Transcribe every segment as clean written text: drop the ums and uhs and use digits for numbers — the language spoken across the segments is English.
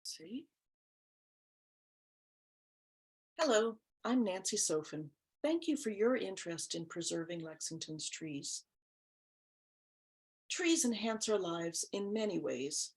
See? Hello, I'm Nancy Sofen. Thank you for your interest in preserving Lexington's trees. Trees enhance our lives in many ways.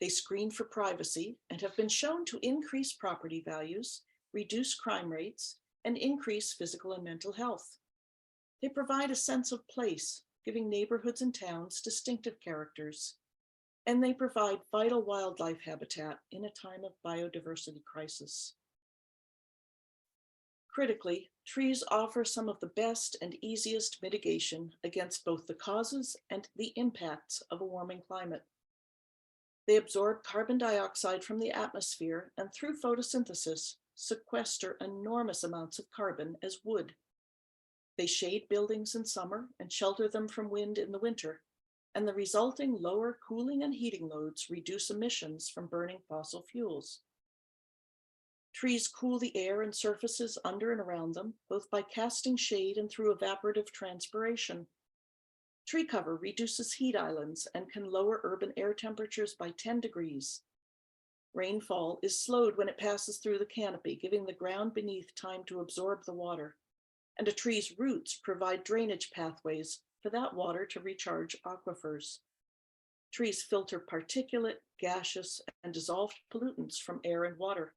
They screen for privacy and have been shown to increase property values, reduce crime rates, and increase physical and mental health. They provide a sense of place, giving neighborhoods and towns distinctive characters. And they provide vital wildlife habitat in a time of biodiversity crisis. Critically, trees offer some of the best and easiest mitigation against both the causes and the impacts of a warming climate. They absorb carbon dioxide from the atmosphere and through photosynthesis sequester enormous amounts of carbon as wood. They shade buildings in summer and shelter them from wind in the winter, and the resulting lower cooling and heating loads reduce emissions from burning fossil fuels. Trees cool the air and surfaces under and around them, both by casting shade and through evaporative transpiration. Tree cover reduces heat islands and can lower urban air temperatures by 10 degrees. Rainfall is slowed when it passes through the canopy, giving the ground beneath time to absorb the water. And a tree's roots provide drainage pathways for that water to recharge aquifers. Trees filter particulate, gaseous, and dissolved pollutants from air and water.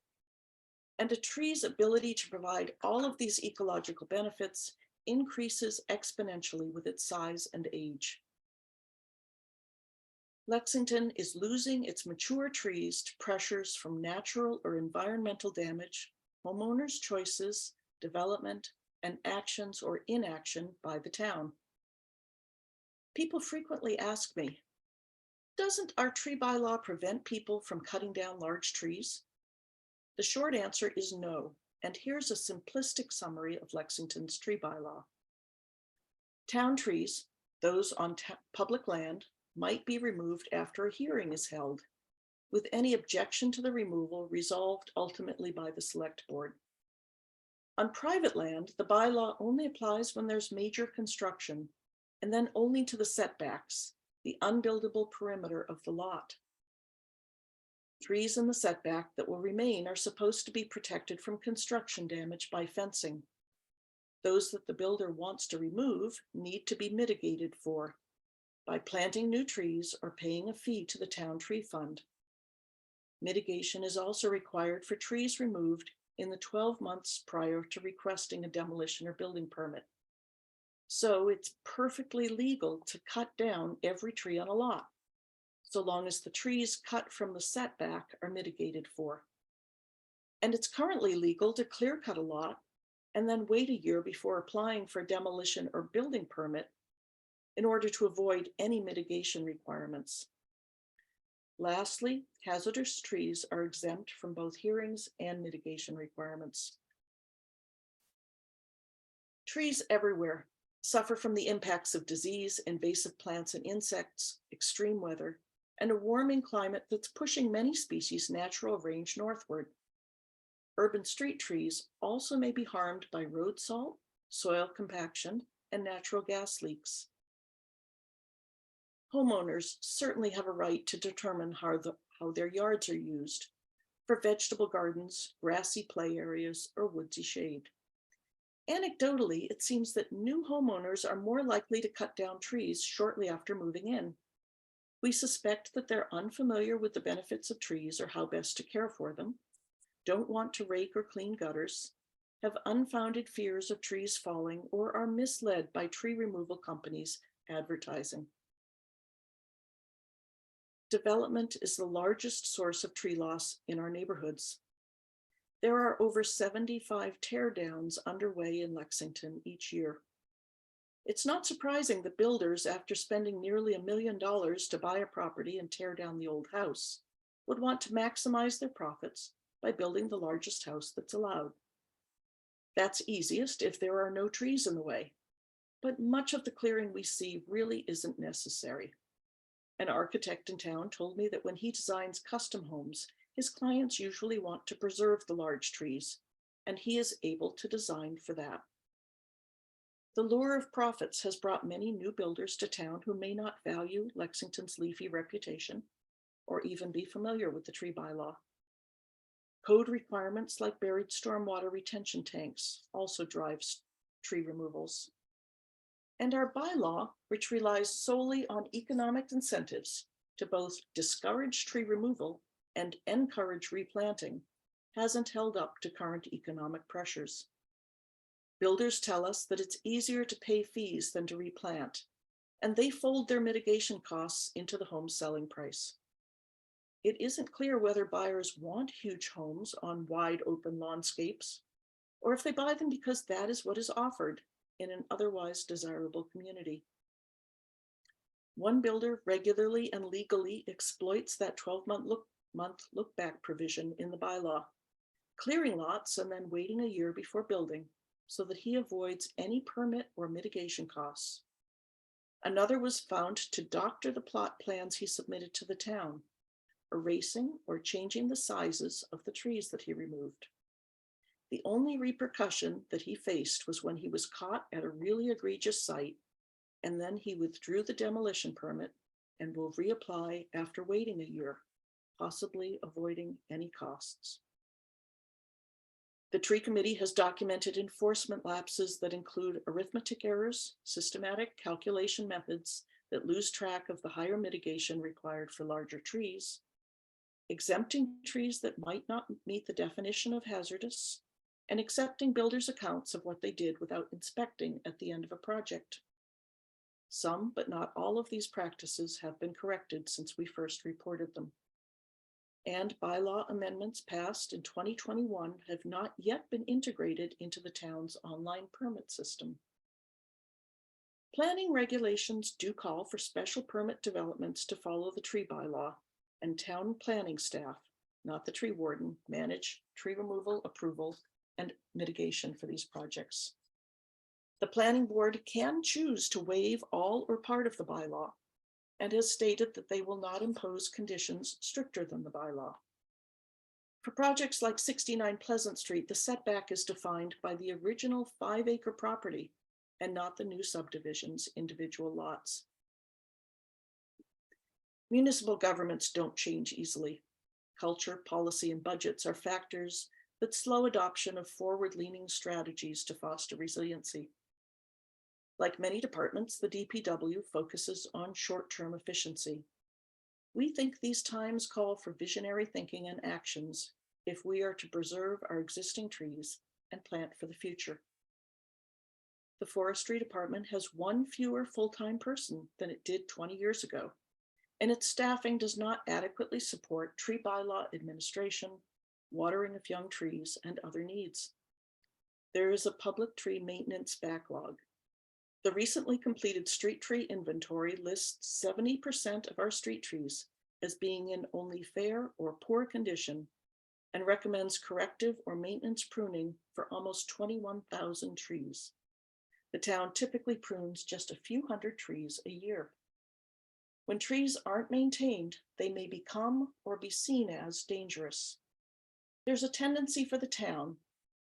And a tree's ability to provide all of these ecological benefits increases exponentially with its size and age. Lexington is losing its mature trees to pressures from natural or environmental damage, homeowners' choices, development, and actions or inaction by the town. People frequently ask me, doesn't our tree bylaw prevent people from cutting down large trees? The short answer is no, and here's a simplistic summary of Lexington's tree bylaw. Town trees, those on public land, might be removed after a hearing is held, with any objection to the removal resolved ultimately by the select board. On private land, the bylaw only applies when there's major construction, and then only to the setbacks, the unbuildable perimeter of the lot. Trees in the setback that will remain are supposed to be protected from construction damage by fencing. Those that the builder wants to remove need to be mitigated for by planting new trees or paying a fee to the town tree fund. Mitigation is also required for trees removed in the 12 months prior to requesting a demolition or building permit. So it's perfectly legal to cut down every tree on a lot, so long as the trees cut from the setback are mitigated for. And it's currently legal to clear cut a lot and then wait a year before applying for a demolition or building permit in order to avoid any mitigation requirements. Lastly, hazardous trees are exempt from both hearings and mitigation requirements. Trees everywhere suffer from the impacts of disease, invasive plants and insects, extreme weather, and a warming climate that's pushing many species' natural range northward. Urban street trees also may be harmed by road salt, soil compaction, and natural gas leaks. Homeowners certainly have a right to determine how their yards are used for vegetable gardens, grassy play areas, or woodsy shade. Anecdotally, it seems that new homeowners are more likely to cut down trees shortly after moving in. We suspect that they're unfamiliar with the benefits of trees or how best to care for them, don't want to rake or clean gutters, have unfounded fears of trees falling, or are misled by tree removal companies advertising. Development is the largest source of tree loss in our neighborhoods. There are over 75 teardowns underway in Lexington each year. It's not surprising that builders, after spending nearly $1 million to buy a property and tear down the old house, would want to maximize their profits by building the largest house that's allowed. That's easiest if there are no trees in the way, but much of the clearing we see really isn't necessary. An architect in town told me that when he designs custom homes, his clients usually want to preserve the large trees, and he is able to design for that. The lure of profits has brought many new builders to town who may not value Lexington's leafy reputation or even be familiar with the tree bylaw. Code requirements like buried stormwater retention tanks also drives tree removals. And our bylaw, which relies solely on economic incentives to both discourage tree removal and encourage replanting, hasn't held up to current economic pressures. Builders tell us that it's easier to pay fees than to replant, and they fold their mitigation costs into the home selling price. It isn't clear whether buyers want huge homes on wide open lawnscapes, or if they buy them because that is what is offered in an otherwise desirable community. One builder regularly and legally exploits that 12-month look-back provision in the bylaw, clearing lots and then waiting a year before building so that he avoids any permit or mitigation costs. Another was found to doctor the plot plans he submitted to the town, erasing or changing the sizes of the trees that he removed. The only repercussion that he faced was when he was caught at a really egregious site, and then he withdrew the demolition permit and will reapply after waiting a year, possibly avoiding any costs. The tree committee has documented enforcement lapses that include arithmetic errors, systematic calculation methods that lose track of the higher mitigation required for larger trees, exempting trees that might not meet the definition of hazardous, and accepting builders' accounts of what they did without inspecting at the end of a project. Some, but not all of these practices have been corrected since we first reported them. And bylaw amendments passed in 2021 have not yet been integrated into the town's online permit system. Planning regulations do call for special permit developments to follow the tree bylaw, and town planning staff, not the tree warden, manage tree removal, approval, and mitigation for these projects. The planning board can choose to waive all or part of the bylaw, and has stated that they will not impose conditions stricter than the bylaw. For projects like 69 Pleasant Street, the setback is defined by the original 5-acre property and not the new subdivision's individual lots. Municipal governments don't change easily. Culture, policy, and budgets are factors that slow adoption of forward-leaning strategies to foster resiliency. Like many departments, the DPW focuses on short-term efficiency. We think these times call for visionary thinking and actions if we are to preserve our existing trees and plant for the future. The Forestry Department has one fewer full-time person than it did 20 years ago, and its staffing does not adequately support tree bylaw administration, watering of young trees, and other needs. There is a public tree maintenance backlog. The recently completed street tree inventory lists 70% of our street trees as being in only fair or poor condition and recommends corrective or maintenance pruning for almost 21,000 trees. The town typically prunes just a few hundred trees a year. When trees aren't maintained, they may become or be seen as dangerous. There's a tendency for the town,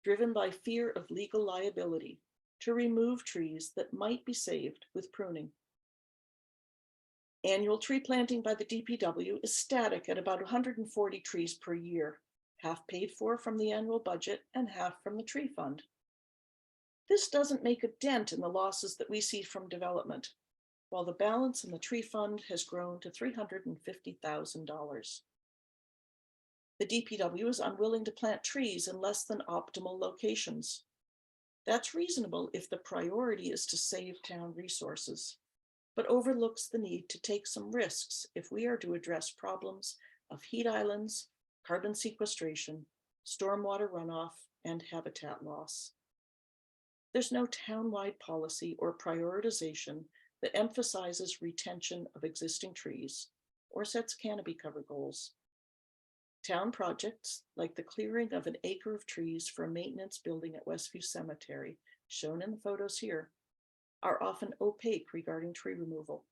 driven by fear of legal liability, to remove trees that might be saved with pruning. Annual tree planting by the DPW is static at about 140 trees per year, half paid for from the annual budget and half from the tree fund. This doesn't make a dent in the losses that we see from development, while the balance in the tree fund has grown to $350,000. The DPW is unwilling to plant trees in less than optimal locations. That's reasonable if the priority is to save town resources, but overlooks the need to take some risks if we are to address problems of heat islands, carbon sequestration, stormwater runoff, and habitat loss. There's no town-wide policy or prioritization that emphasizes retention of existing trees or sets canopy cover goals. Town projects, like the clearing of an acre of trees for a maintenance building at Westview Cemetery, shown in the photos here, are often opaque regarding tree removal.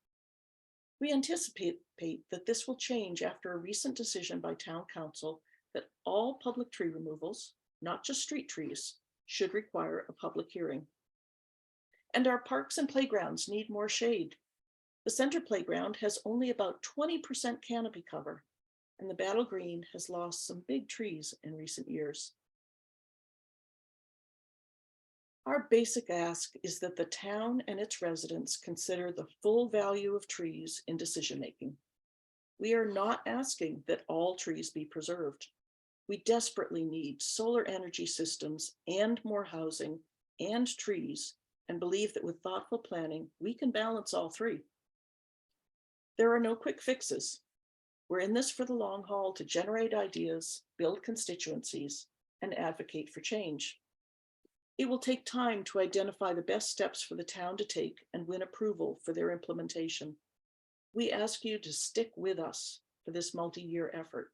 We anticipate that this will change after a recent decision by Town Council that all public tree removals, not just street trees, should require a public hearing. And our parks and playgrounds need more shade. The center playground has only about 20% canopy cover, and the Battle Green has lost some big trees in recent years. Our basic ask is that the town and its residents consider the full value of trees in decision-making. We are not asking that all trees be preserved. We desperately need solar energy systems and more housing and trees, and believe that with thoughtful planning, we can balance all three. There are no quick fixes. We're in this for the long haul to generate ideas, build constituencies, and advocate for change. It will take time to identify the best steps for the town to take and win approval for their implementation. We ask you to stick with us for this multi-year effort.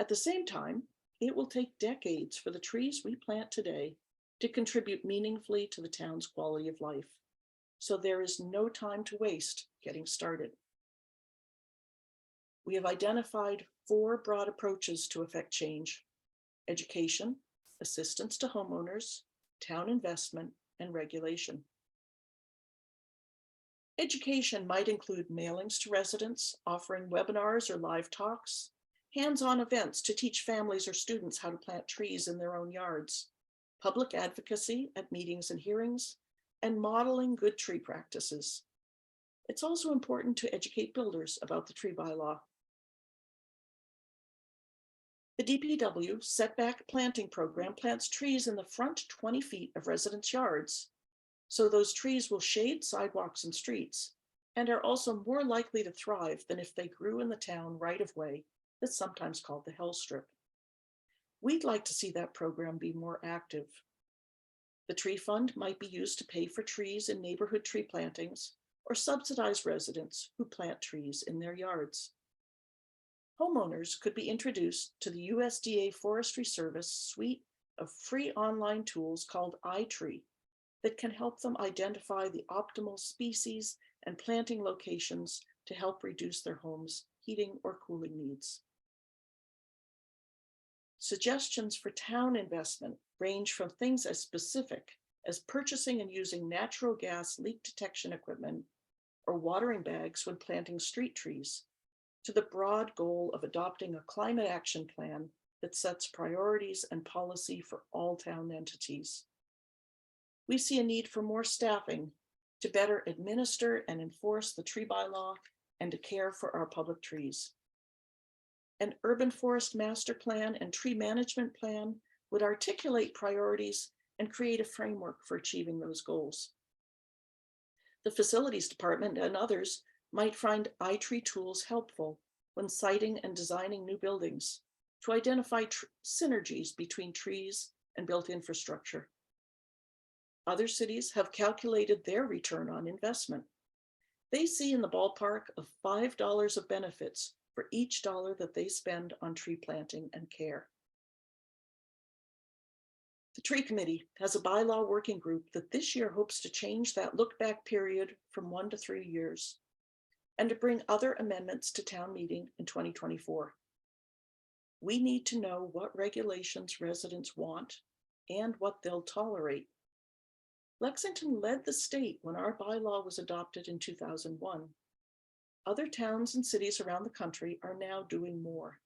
At the same time, it will take decades for the trees we plant today to contribute meaningfully to the town's quality of life. So there is no time to waste getting started. We have identified 4 broad approaches to effect change: education, assistance to homeowners, town investment, and regulation. Education might include mailings to residents, offering webinars or live talks, hands-on events to teach families or students how to plant trees in their own yards, public advocacy at meetings and hearings, and modeling good tree practices. It's also important to educate builders about the tree bylaw. The DPW setback planting program plants trees in the front 20 feet of residents' yards, so those trees will shade sidewalks and streets, and are also more likely to thrive than if they grew in the town right-of-way that's sometimes called the Hell Strip. We'd like to see that program be more active. The tree fund might be used to pay for trees in neighborhood tree plantings or subsidize residents who plant trees in their yards. Homeowners could be introduced to the USDA Forestry Service suite of free online tools called iTree that can help them identify the optimal species and planting locations to help reduce their home's heating or cooling needs. Suggestions for town investment range from things as specific as purchasing and using natural gas leak detection equipment or watering bags when planting street trees, to the broad goal of adopting a climate action plan that sets priorities and policy for all town entities. We see a need for more staffing to better administer and enforce the tree bylaw and to care for our public trees. An urban forest master plan and tree management plan would articulate priorities and create a framework for achieving those goals. The facilities department and others might find iTree tools helpful when siting and designing new buildings to identify synergies between trees and built infrastructure. Other cities have calculated their return on investment. They see in the ballpark of $5 of benefits for each dollar that they spend on tree planting and care. The Tree Committee has a bylaw working group that this year hopes to change that look-back period from 1 to 3 years and to bring other amendments to town meeting in 2024. We need to know what regulations residents want and what they'll tolerate. Lexington led the state when our bylaw was adopted in 2001. Other towns and cities around the country are now doing more.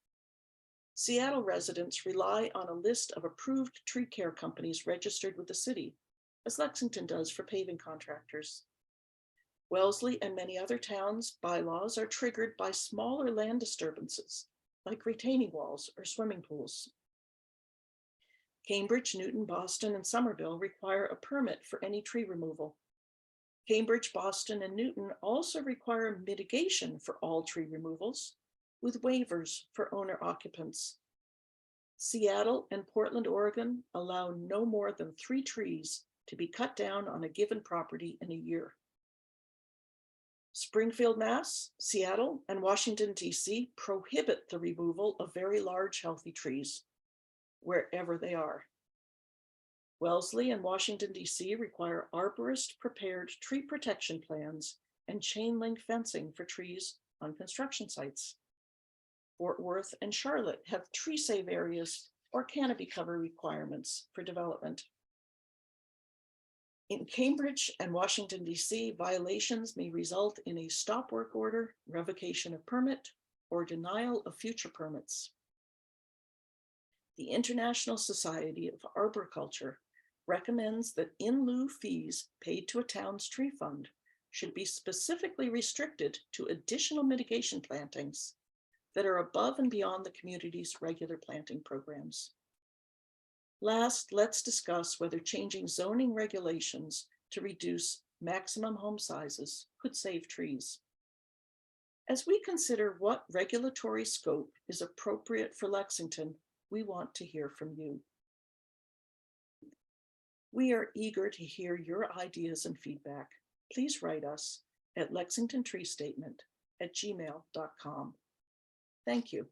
Seattle residents rely on a list of approved tree care companies registered with the city, as Lexington does for paving contractors. Wellesley and many other towns' bylaws are triggered by smaller land disturbances, like retaining walls or swimming pools. Cambridge, Newton, Boston, and Somerville require a permit for any tree removal. Cambridge, Boston, and Newton also require mitigation for all tree removals, with waivers for owner occupants. Seattle and Portland, Oregon allow no more than 3 trees to be cut down on a given property in a year. Springfield, Mass., Seattle, and Washington, D.C. prohibit the removal of very large, healthy trees, wherever they are. Wellesley and Washington, D.C. require arborist-prepared tree protection plans and chain link fencing for trees on construction sites. Fort Worth and Charlotte have tree save areas or canopy cover requirements for development. In Cambridge and Washington, D.C., violations may result in a stop work order, revocation of permit, or denial of future permits. The International Society of Arboriculture recommends that in lieu fees paid to a town's tree fund should be specifically restricted to additional mitigation plantings that are above and beyond the community's regular planting programs. Last, let's discuss whether changing zoning regulations to reduce maximum home sizes could save trees. As we consider what regulatory scope is appropriate for Lexington, we want to hear from you. We are eager to hear your ideas and feedback. Please write us at lexingtontreestatement@gmail.com. Thank you.